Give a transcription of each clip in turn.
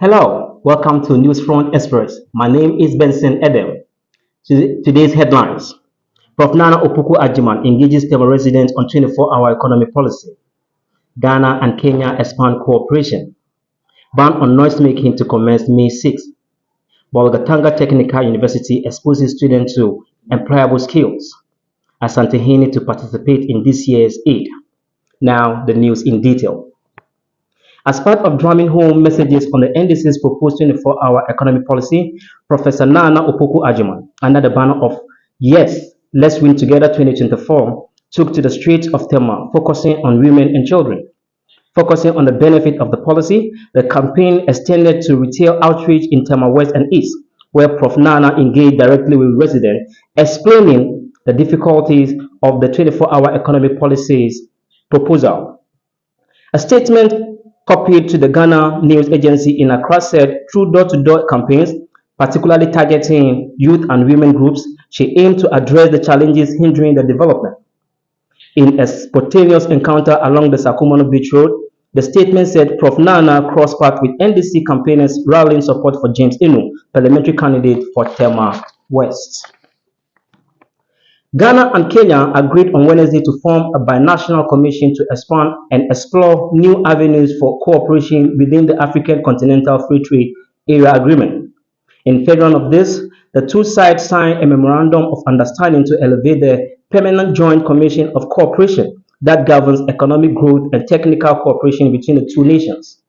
Hello, welcome to Newsfront Express. My name is Benson Edem. Today's headlines. Prof. Nana Opoku Ajiman engages Tema residents on 24-hour economic policy. Ghana and Kenya expand cooperation. Ban on noise-making to commence May 6. Bolgatanga Technical University exposes students to employable skills. Asante Hini to participate in this year's Eid. Now, the news in detail. As part of drumming home messages on the NDC's proposed 24-hour economic policy, Professor Nana Opoku Ajiman, under the banner of Yes, Let's Win Together 2024, took to the streets of Tema, focusing on women and children. Focusing on the benefit of the policy, the campaign extended to retail outreach in Tema West and East, where Prof. Nana engaged directly with residents, explaining the difficulties of the 24-hour economic policy's proposal. A statement copied to the Ghana News Agency in Accra said through door-to-door campaigns, particularly targeting youth and women groups, she aimed to address the challenges hindering the development. In a spontaneous encounter along the Sakumono Beach Road, the statement said Prof. Nana crossed paths with NDC campaigners rallying support for James Inu, parliamentary candidate for Tema West. Ghana and Kenya agreed on Wednesday to form a binational commission to expand and explore new avenues for cooperation within the African Continental Free Trade Area Agreement. In furtherance of this, the two sides signed a memorandum of understanding to elevate the Permanent Joint Commission of Cooperation that governs economic growth and technical cooperation between the two nations.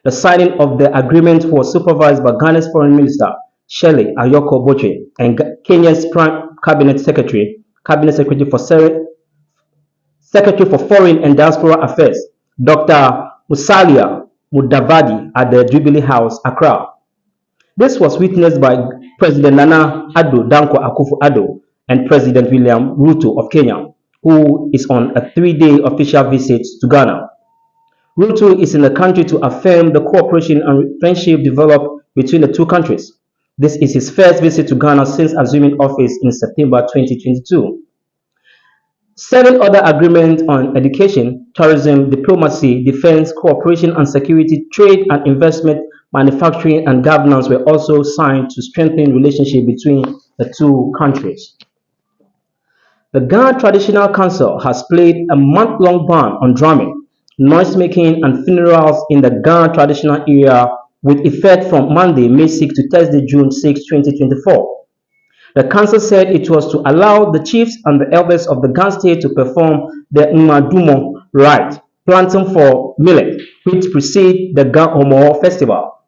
The signing of the agreement was supervised by Ghana's Foreign Minister, Shelley Ayoko Boche, and Kenya's Prime Cabinet Secretary for Foreign and Diaspora Affairs, Dr. Musalia Mudavadi at the Jubilee House, Accra. This was witnessed by President Nana Addo Dankwa Akufo-Addo and President William Ruto of Kenya, who is on a 3-day official visit to Ghana. Ruto is in the country to affirm the cooperation and friendship developed between the two countries. This is his first visit to Ghana since assuming office in September 2022. 7 other agreements on education, tourism, diplomacy, defense, cooperation and security, trade and investment, manufacturing and governance were also signed to strengthen relationship between the two countries. The Ghana Traditional Council has placed a month-long ban on drumming, noise-making and funerals in the Ghana traditional area with effect from Monday, May 6 to Thursday, June 6, 2024. The council said it was to allow the chiefs and the elders of the Ghana state to perform the Nmadumo rite, planting for millet, which precede the Ghana Omo festival.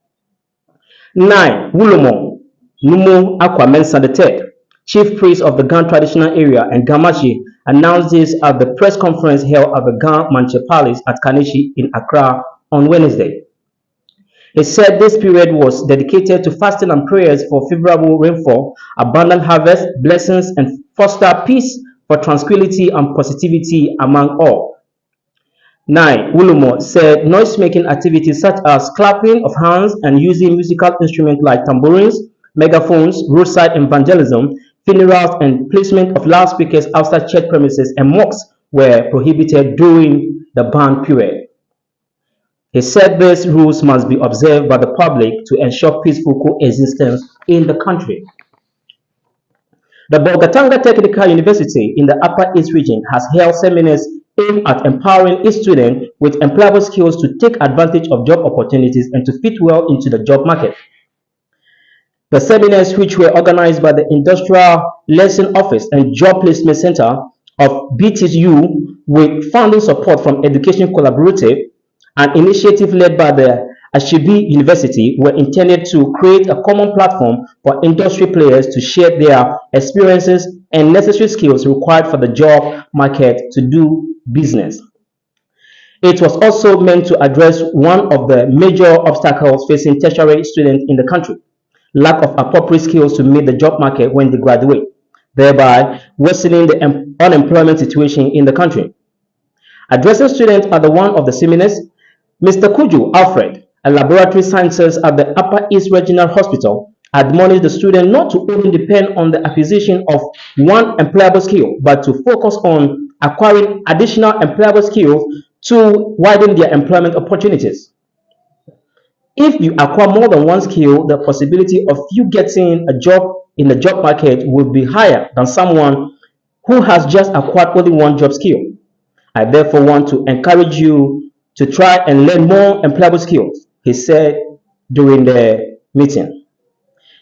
9. Wulomo Numo Akwamensa III, chief priest of the Ghana traditional area and Gamashi, announced this at the press conference held at the Ghana Manche Palace at Kaneshi in Accra on Wednesday. He said this period was dedicated to fasting and prayers for favorable rainfall, abundant harvest, blessings, and foster peace for tranquility and positivity among all. 9. Wulumo said noise-making activities such as clapping of hands and using musical instruments like tambourines, megaphones, roadside evangelism, funerals, and placement of loudspeakers outside church premises and mosques were prohibited during the ban period. He said these rules must be observed by the public to ensure peaceful coexistence in the country. The Bolgatanga Technical University in the Upper East region has held seminars aimed at empowering its students with employable skills to take advantage of job opportunities and to fit well into the job market. The seminars, which were organized by the Industrial Lesson Office and Job Placement Center of BTU with funding support from Education Collaborative, an initiative led by the Ashibi University, were intended to create a common platform for industry players to share their experiences and necessary skills required for the job market to do business. It was also meant to address one of the major obstacles facing tertiary students in the country: lack of appropriate skills to meet the job market when they graduate, thereby worsening the unemployment situation in the country. Addressing students at one of the seminars, Mr. Kuju Alfred, a laboratory scientist at the Upper East Regional Hospital, admonished the student not to only depend on the acquisition of one employable skill, but to focus on acquiring additional employable skills to widen their employment opportunities. If you acquire more than one skill, the possibility of you getting a job in the job market will be higher than someone who has just acquired only one job skill. I therefore want to encourage you to try and learn more employable skills, he said during the meeting.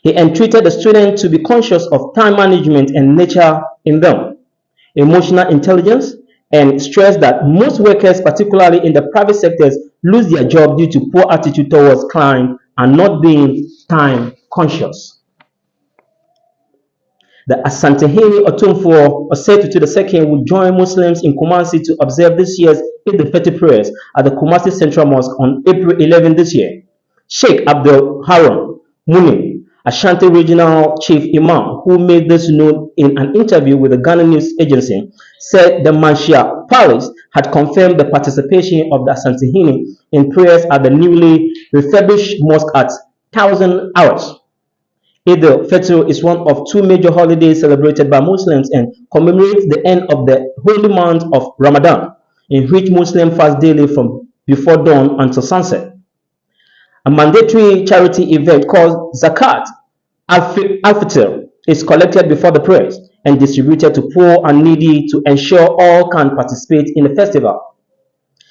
He entreated the students to be conscious of time management and nature in them, emotional intelligence, and stressed that most workers, particularly in the private sectors, lose their job due to poor attitude towards clients and not being time conscious. The Asantehene Otumfuo Osei Tutu II will join Muslims in Kumasi to observe this year's Eid al-Fitr prayers at the Kumasi Central Mosque on April 11 this year. Sheikh Abdul Haram Muni, Ashanti Regional Chief Imam, who made this known in an interview with the Ghana News Agency, said the Manshia Palace had confirmed the participation of the Asantehene in prayers at the newly refurbished mosque at 1,000 hours. Eid al-Fitr is one of two major holidays celebrated by Muslims and commemorates the end of the holy month of Ramadan, in which Muslims fast daily from before dawn until sunset. A mandatory charity event called Zakat al-Fitr is collected before the prayers and distributed to poor and needy to ensure all can participate in the festival.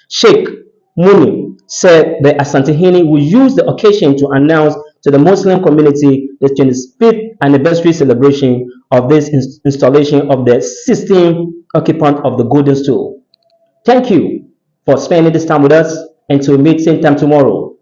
Sheikh Muni said the Asantehene will use the occasion to announce to the Muslim community the 25th anniversary celebration of this installation of the 16th occupant of the Golden Stool. Thank you for spending this time with us, and to meet same time tomorrow.